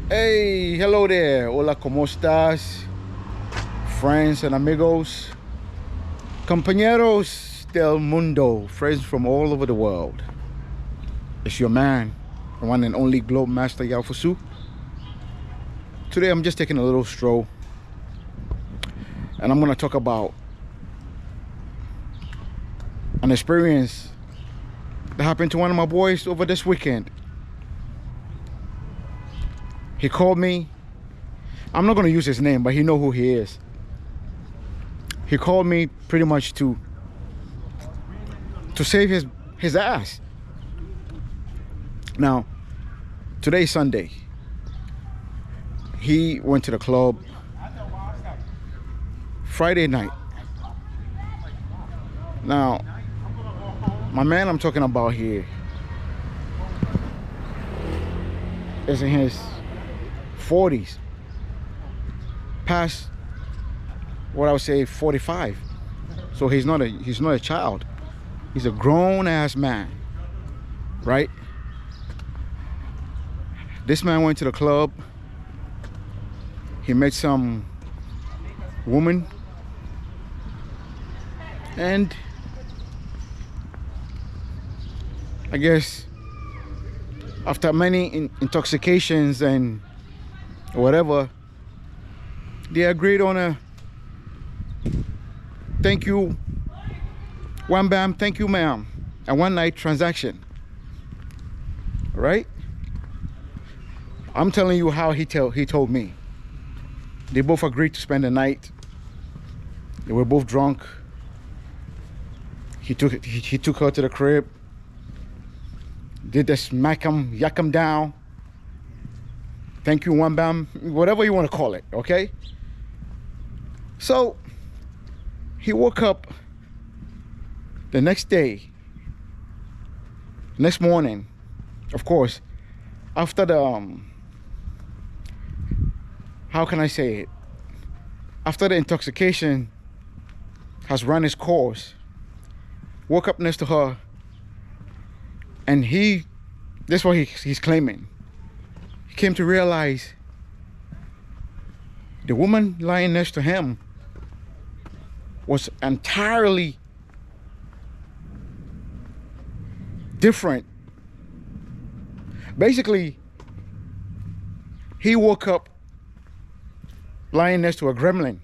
Hey, hello there. Hola, ¿cómo estás? Friends and amigos, compañeros del mundo, friends from all over the world. It's your man, the one and only Globe Master Yaofusu. Today I'm just taking a little stroll and I'm going to talk about an experience that happened to one of my boys over this weekend. He called me. I'm not going to use his name, but he know who he is. He called me pretty much to save his ass. Now, today's Sunday. He went to the club Friday night. Now, my man I'm talking about here is in his 40s, past what I would say 45. So he's not a child. He's a grown ass man, right? This man went to the club. He met some woman, and I guess after many intoxications and whatever, they agreed on a thank you, wham bam, thank you ma'am, a one night transaction, right? I'm telling you how he told me. They both agreed to spend the night. They were both drunk. He took her to the crib. Did the smack him, yak him down. Thank you, one bam, whatever you want to call it, okay? So he woke up the next morning, of course, after the how can I say it? After the intoxication has run its course, woke up next to her, and this is what he's claiming. He came to realize the woman lying next to him was entirely different. Basically, he woke up lying next to a gremlin.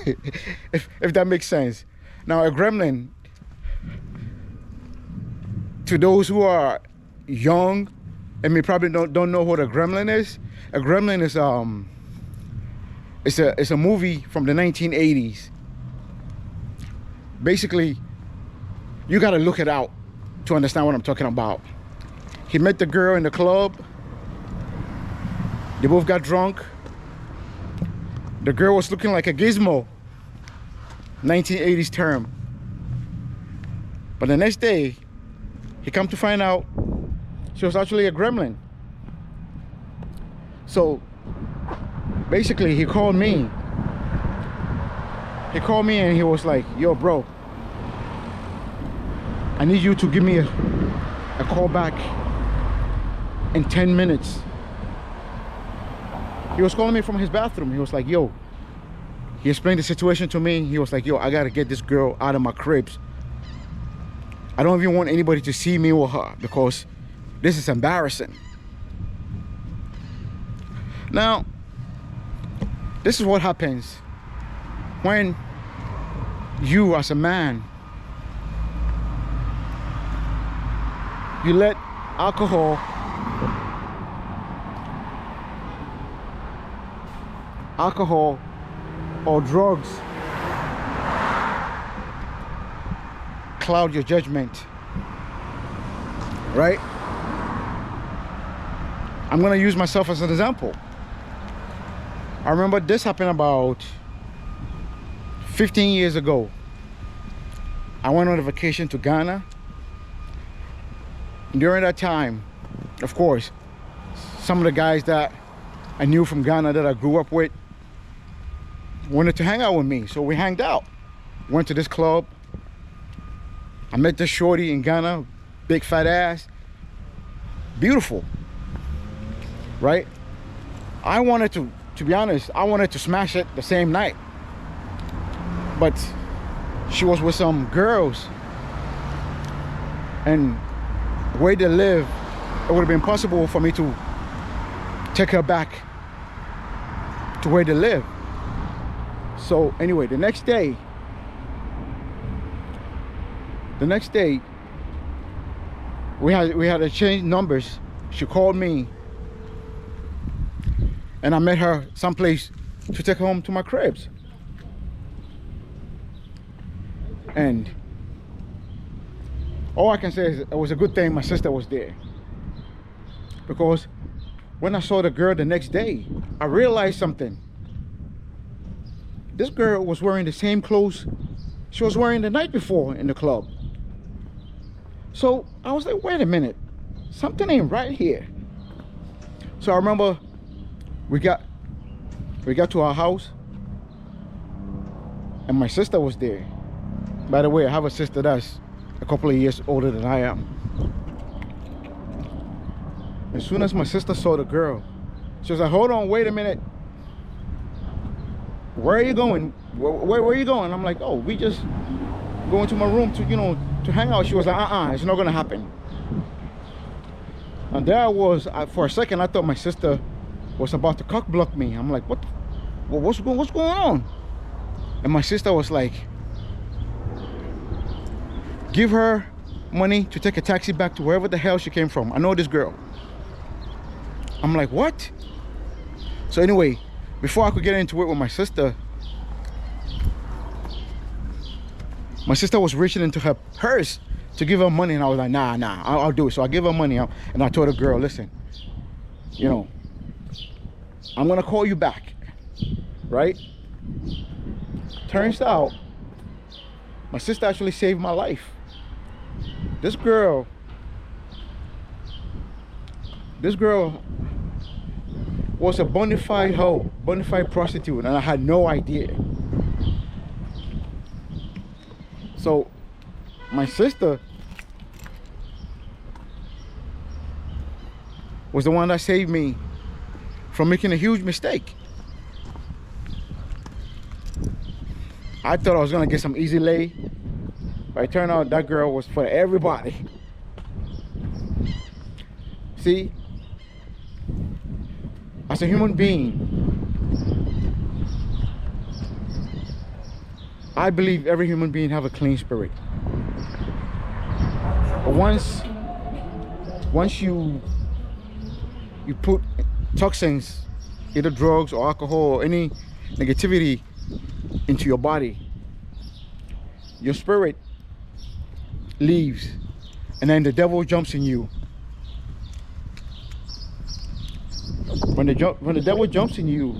if that makes sense. Now, a gremlin, to those who are young and may probably don't know what a gremlin is, a gremlin is it's a movie from the 1980s. Basically, you got to look it out to understand what I'm talking about. He met the girl in the club. They both got drunk. The girl was looking like a gizmo, 1980s term. But the next day, he come to find out she was actually a gremlin. So basically, he called me. He called me and he was like, yo, bro, I need you to give me a call back in 10 minutes. He was calling me from his bathroom. He was like, yo, he explained the situation to me. He was like, yo, I gotta get this girl out of my cribs. I don't even want anybody to see me or her because this is embarrassing. Now, this is what happens when you, as a man, you let alcohol or drugs cloud your judgment, right? I'm gonna use myself as an example. I remember this happened about 15 years ago. I went on a vacation to Ghana. During that time, of course, some of the guys that I knew from Ghana that I grew up with wanted to hang out with me, so we hanged out. Went to this club. I met this shorty in Ghana, big fat ass, beautiful. right? I wanted to be honest, I wanted to smash it the same night. But she was with some girls, and the way they live, it would have been possible for me to take her back to where they live. So anyway, the next day we had to change numbers. She called me, and I met her someplace to take her home to my cribs. And all I can say is it was a good thing my sister was there, because when I saw the girl the next day, I realized something. This girl was wearing the same clothes she was wearing the night before in the club. So I was like, wait a minute, something ain't right here. So I remember we got to our house, and my sister was there. By the way, I have a sister that's a couple of years older than I am. As soon as my sister saw the girl, she was like, hold on, wait a minute. Where are you going? Where are you going? I'm like, oh, we just going to my room to, you know, to hang out. She was like, it's not gonna happen. And there I was, for a second, I thought my sister was about to cock block me. I'm like, what's going on? And my sister was like, give her money to take a taxi back to wherever the hell she came from. I know this girl. I'm like, what? So anyway, before I could get into it with my sister was reaching into her purse to give her money, and I was like, nah, I'll do it. So I give her money, and I told the girl, listen, you know, I'm gonna call you back, right? Turns out my sister actually saved my life. This girl was a bona fide hoe, bona fide prostitute, and I had no idea. So my sister was the one that saved me from making a huge mistake. I thought I was gonna get some easy lay, but it turned out that girl was for everybody. See, as a human being, I believe every human being have a clean spirit. But once you put toxins, either drugs or alcohol or any negativity into your body, your spirit leaves, and then the devil jumps in you. When the devil jumps in you,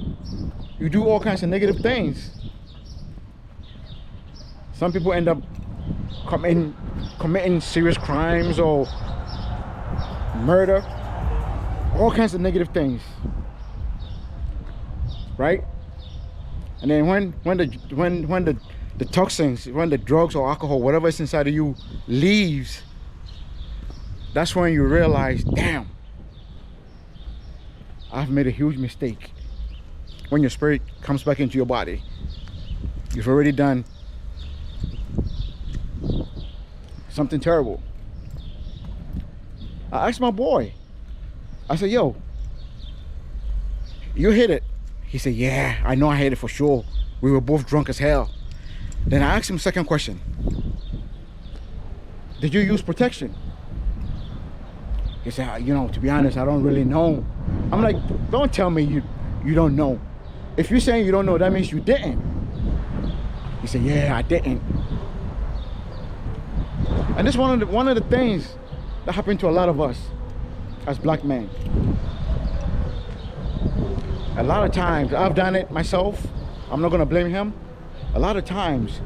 you do all kinds of negative things. Some people end up committing serious crimes or murder, all kinds of negative things, right? And then when the toxins, when the drugs or alcohol, whatever is inside of you leaves, that's when you realize, damn, I've made a huge mistake. When your spirit comes back into your body, you've already done something terrible. I asked my boy, I said, yo, you hit it? He said, yeah, I know I hit it for sure. We were both drunk as hell. Then I asked him a second question. Did you use protection? He said, you know, to be honest, I don't really know. I'm like, don't tell me you don't know. If you're saying you don't know, that means you didn't. He said, yeah, I didn't. And this is one of the things that happened to a lot of us as black men. A lot of times, I've done it myself. I'm not gonna blame him. A lot of times,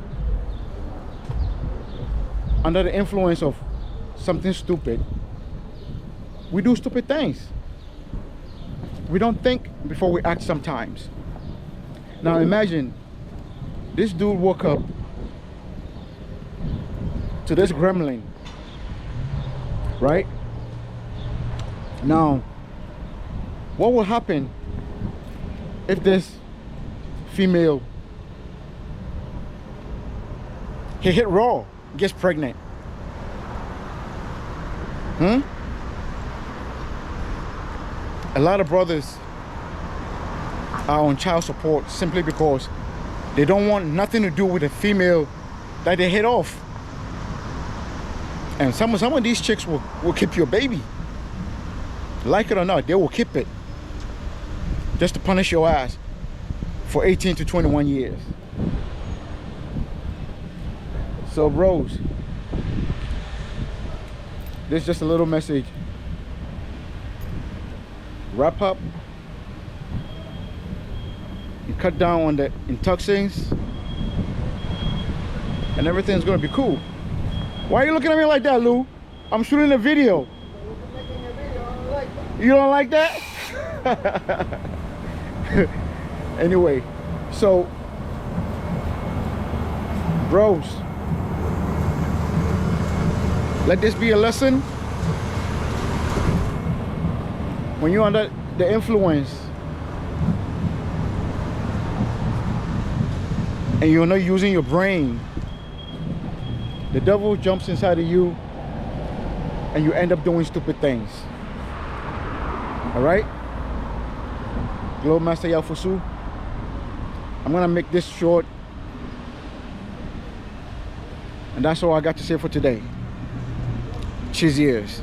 under the influence of something stupid, we do stupid things. We don't think before we act sometimes. Now imagine, this dude woke up to this gremlin, right? Now, What will happen if this female hit raw, gets pregnant? A lot of brothers are on child support simply because they don't want nothing to do with a female that they hit off. And some of these chicks will keep your baby. Like it or not, they will keep it just to punish your ass for 18 to 21 years. So bros, this is just a little message. Wrap up and cut down on the intoxins, and everything's gonna be cool. Why are you looking at me like that, Lou? I'm shooting a video. You don't like that? Anyway, so bros, let this be a lesson. When you're under the influence and you're not using your brain, the devil jumps inside of you and you end up doing stupid things. All right? Globe Master Yafusu. I'm gonna make this short, and that's all I got to say for today. Cheers.